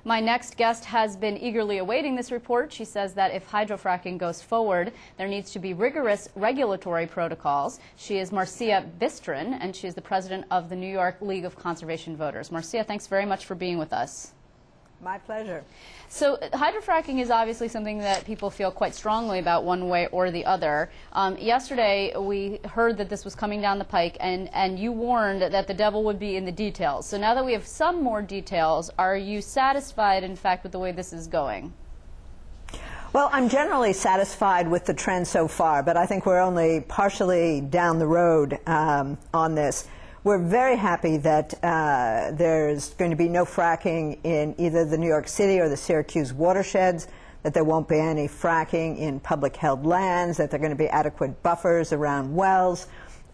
My next guest has been eagerly awaiting this report. She says that if hydrofracking goes forward, there needs to be rigorous regulatory protocols. She is Marcia Bistrin, and she is the president of the New York League of Conservation Voters. Marcia, thanks very much for being with us. My pleasure. So hydrofracking is obviously something that people feel quite strongly about one way or the other. Yesterday we heard that this was coming down the pike, and you warned that the devil would be in the details. So now that we have some more details, are you satisfied, in fact, with the way this is going? Well, I'm generally satisfied with the trend so far, but I think we're only partially down the road on this. We're very happy that there's going to be no fracking in either the New York City or the Syracuse watersheds, that there won't be any fracking in public held lands, that there are going to be adequate buffers around wells.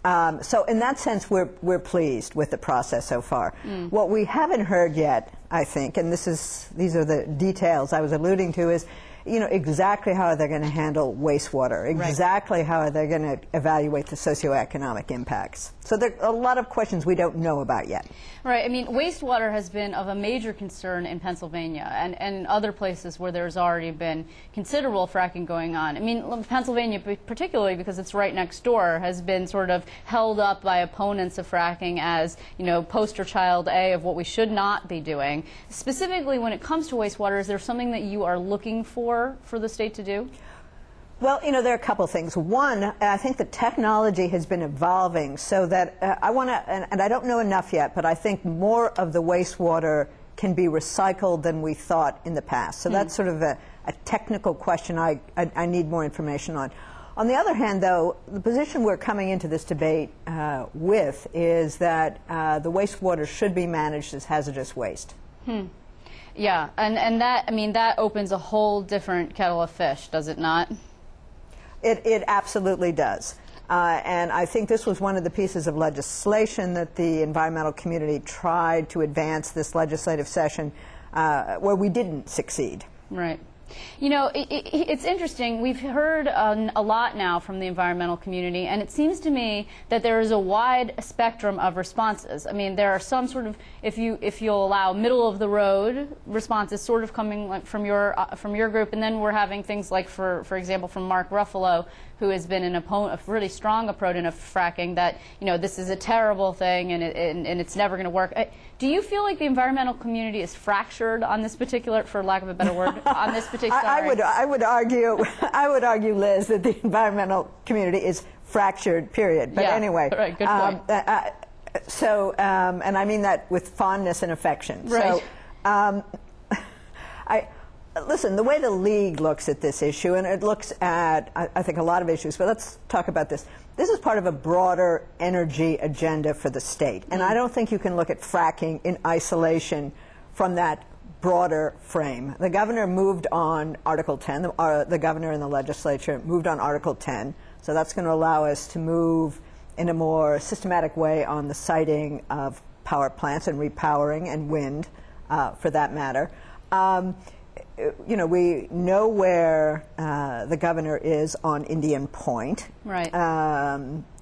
So in that sense, we're pleased with the process so far. What we haven't heard yet, I think, and these are the details I was alluding to, is exactly how they're going to handle wastewater, exactly how they're going to evaluate the socioeconomic impacts. So there are a lot of questions we don't know about yet. Right. I mean, wastewater has been of a major concern in Pennsylvania and other places where there's already been considerable fracking going on. I mean, Pennsylvania, particularly because it's right next door, has been sort of held up by opponents of fracking as, poster child A of what we should not be doing. Specifically, when it comes to wastewater, is there something that you are looking for the state to do? Well, there are a couple things. One, I think the technology has been evolving so that I want to, and I don't know enough yet, but I think more of the wastewater can be recycled than we thought in the past. So that's sort of a technical question I need more information on. On the other hand, though, the position we're coming into this debate with is that the wastewater should be managed as hazardous waste. Yeah, and that, I mean, that opens a whole different kettle of fish, does it not? It absolutely does. And I think this was one of the pieces of legislation that the environmental community tried to advance this legislative session where we didn't succeed. Right. It's interesting. We've heard a lot now from the environmental community, and it seems to me that there is a wide spectrum of responses. I mean, there are some sort of, if you'll allow middle of the road responses sort of coming like from your group, and then we're having things like, for example, from Mark Ruffalo, who has been an opponent, a really strong opponent of fracking, that this is a terrible thing and it's never going to work. Do you feel like the environmental community is fractured on this particular, for lack of a better word, on this particular? I would argue, Liz, that the environmental community is fractured. Period. But anyway, right, good point. And I mean that with fondness and affection. Right. So, listen, the way the League looks at this issue, and it looks at, I think, a lot of issues, but let's talk about this. This is part of a broader energy agenda for the state. And I don't think you can look at fracking in isolation from that broader frame. The governor moved on Article 10. The governor and the legislature moved on Article 10. So that's going to allow us to move in a more systematic way on the siting of power plants and repowering and wind, for that matter. We know where the governor is on Indian Point, right?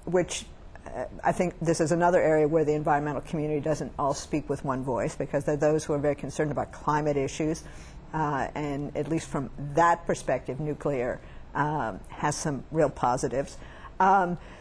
Which I think this is another area where the environmental community doesn't all speak with one voice, because there are those who are very concerned about climate issues, and at least from that perspective, nuclear has some real positives.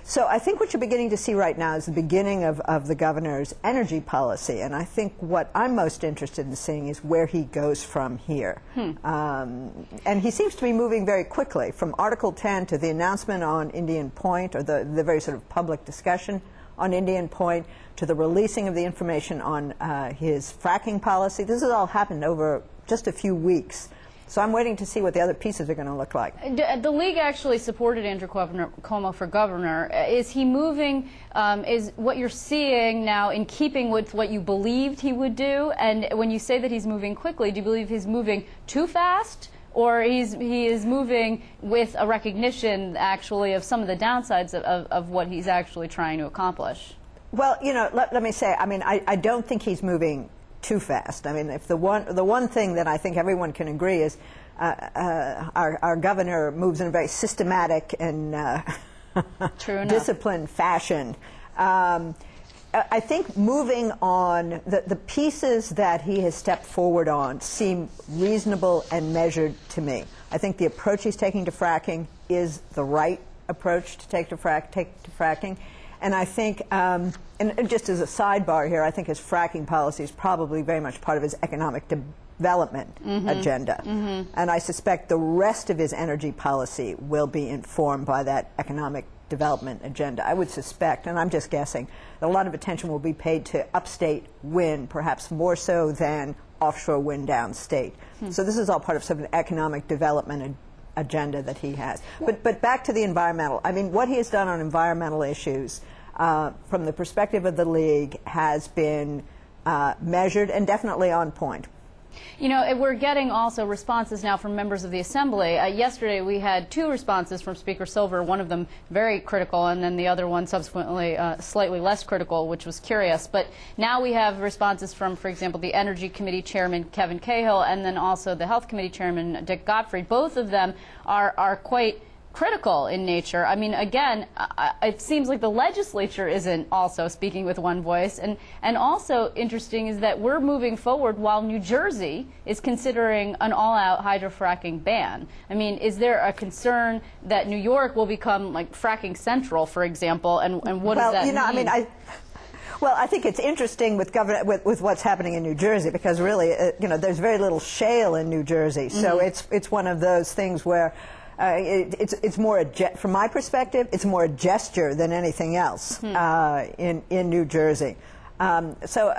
So I think what you're beginning to see right now is the beginning of the governor's energy policy, and I think what I'm most interested in seeing is where he goes from here. And he seems to be moving very quickly, from Article 10 to the announcement on Indian Point, or the very sort of public discussion on Indian Point, to the releasing of the information on his fracking policy. This has all happened over just a few weeks. So I'm waiting to see what the other pieces are going to look like. The League actually supported Andrew Cuomo for governor. Is he moving, is what you're seeing now in keeping with what you believed he would do? And when you say that he's moving quickly, do you believe he's moving too fast? Or he is moving with a recognition, actually, of some of the downsides of what he's actually trying to accomplish? Well, let me say, I mean, I don't think he's moving too fast. I mean, if the one thing that I think everyone can agree is our governor moves in a very systematic and disciplined fashion. I think moving on, the pieces that he has stepped forward on seem reasonable and measured to me. I think the approach he's taking to fracking is the right approach to take to fracking. And I think, and just as a sidebar here, I think his fracking policy is probably very much part of his economic development agenda. And I suspect the rest of his energy policy will be informed by that economic development agenda. I would suspect, and I'm just guessing, that a lot of attention will be paid to upstate wind, perhaps more so than offshore wind downstate. So this is all part of sort of an economic development agenda that he has. But back to the environmental. I mean, what he has done on environmental issues from the perspective of the League has been measured and definitely on point. You know, we're getting also responses now from members of the Assembly. Yesterday we had 2 responses from Speaker Silver, one of them very critical and then the other one subsequently slightly less critical, which was curious. But now we have responses from, for example, the Energy Committee Chairman Kevin Cahill and then also the Health Committee Chairman Dick Gottfried. Both of them are quite critical in nature. I mean, again, it seems like the legislature isn't also speaking with one voice. And also interesting is that we're moving forward while New Jersey is considering an all-out hydrofracking ban. I mean, is there a concern that New York will become like fracking central, for example, and what does that mean? I mean, I think it's interesting with what's happening in New Jersey because really, there's very little shale in New Jersey. So it's one of those things where it's more from my perspective, it's more a gesture than anything else in New Jersey. So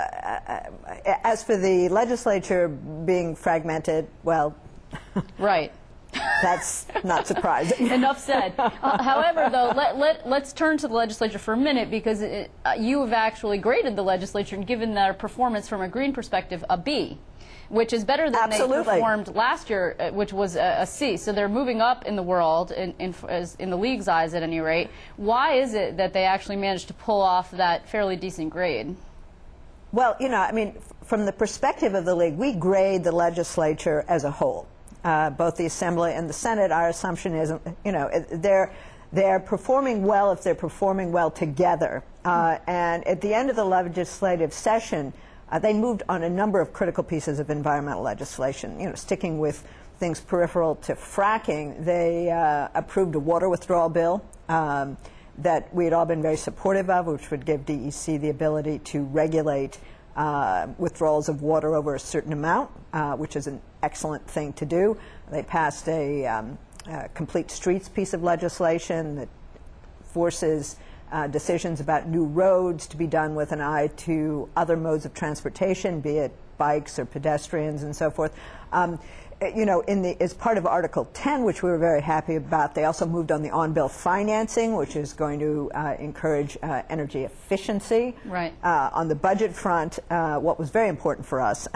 as for the legislature being fragmented, well, right. That's not surprising. Enough said. However, though, let's turn to the legislature for a minute because you have actually graded the legislature and given their performance from a green perspective a B, which is better than they performed last year, which was a C. So they're moving up in the world, in the League's eyes at any rate. Why is it that they actually managed to pull off that fairly decent grade? Well, I mean, from the perspective of the League, we grade the legislature as a whole. Both the Assembly and the Senate, our assumption is, they're performing well if they're performing well together. And at the end of the legislative session, they moved on a number of critical pieces of environmental legislation. Sticking with things peripheral to fracking, they approved a water withdrawal bill that we had all been very supportive of, which would give DEC the ability to regulate withdrawals of water over a certain amount, which is an excellent thing to do. They passed a complete streets piece of legislation that forces decisions about new roads to be done with an eye to other modes of transportation, be it bikes or pedestrians and so forth. As part of Article 10, which we were very happy about, they also moved on the on-bill financing, which is going to encourage energy efficiency. Right. On the budget front, what was very important for us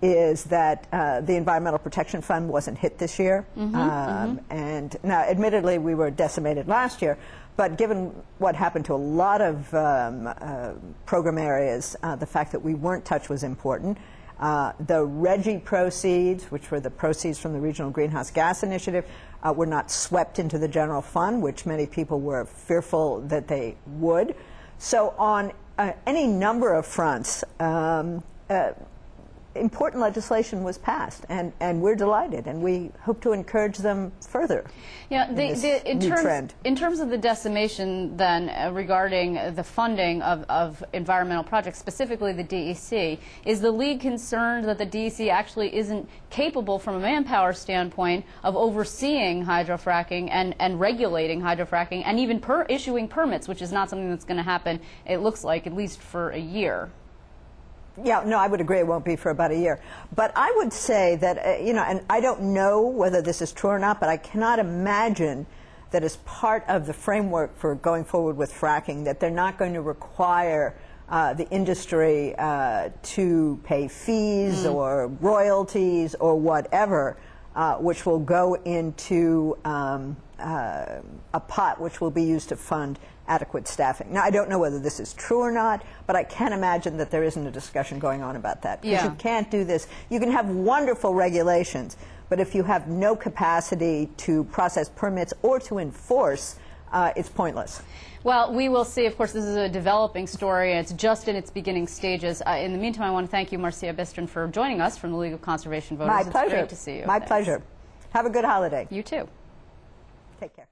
is that the Environmental Protection Fund wasn't hit this year. And now, admittedly, we were decimated last year, but given what happened to a lot of program areas, the fact that we weren't touched was important. The RGGI proceeds, which were the proceeds from the Regional Greenhouse Gas Initiative, were not swept into the general fund, which many people were fearful that they would. So on any number of fronts, important legislation was passed, and we're delighted, and we hope to encourage them further. Yeah, in terms of the decimation, then, regarding the funding of environmental projects, specifically the DEC, is the League concerned that the DEC actually isn't capable, from a manpower standpoint, of overseeing hydrofracking and regulating hydrofracking, and even issuing permits, which is not something that's going to happen, it looks like, at least for a year? Yeah, no, I would agree it won't be for about a year. But I would say that, and I don't know whether this is true or not, but I cannot imagine that as part of the framework for going forward with fracking, that they're not going to require the industry to pay fees or royalties or whatever, which will go into a pot which will be used to fund adequate staffing. Now, I don't know whether this is true or not, but I can't imagine that there isn't a discussion going on about that. Because you can't do this. You can have wonderful regulations, but if you have no capacity to process permits or to enforce it's pointless. Well, we will see. Of course, this is a developing story. It's just in its beginning stages. In the meantime, I want to thank you, Marcia Bistron, for joining us from the League of Conservation Voters. My pleasure. It's great to see you. My Thanks. pleasure. Have a good holiday. You too. Take care.